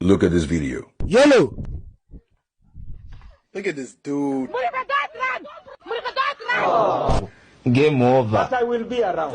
Look at this video. Yellow. Look at this dude. Game over. But I will be around.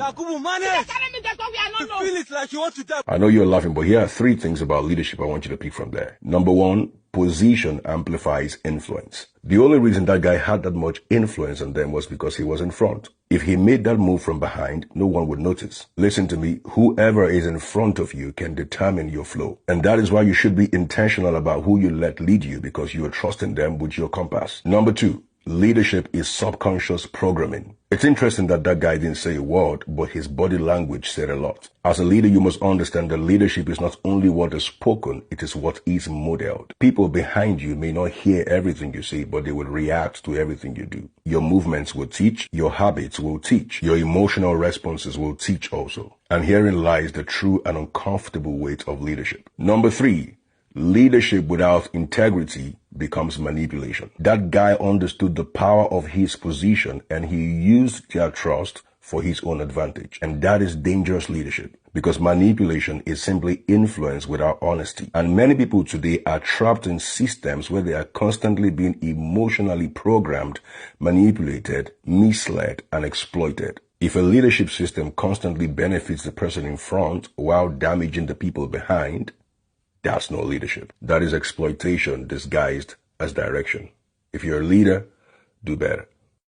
I know you're laughing, but here are 3 things about leadership I want you to pick from there. Number 1, position amplifies influence. The only reason that guy had that much influence on them was because he was in front. If he made that move from behind, no one would notice. Listen to me, whoever is in front of you can determine your flow. And that is why you should be intentional about who you let lead you, because you are trusting them with your compass. Number 2, leadership is subconscious programming. It's interesting that that guy didn't say a word, but his body language said a lot. As a leader, you must understand that leadership is not only what is spoken, it is what is modeled. People behind you may not hear everything you say, but they will react to everything you do. Your movements will teach, your habits will teach, your emotional responses will teach also. And herein lies the true and uncomfortable weight of leadership. Number 3, leadership without integrity becomes manipulation. That guy understood the power of his position and he used their trust for his own advantage. And that is dangerous leadership, because manipulation is simply influence without honesty. And many people today are trapped in systems where they are constantly being emotionally programmed, manipulated, misled, and exploited. If a leadership system constantly benefits the person in front while damaging the people behind, that's no leadership. That is exploitation disguised as direction. If you're a leader, do better.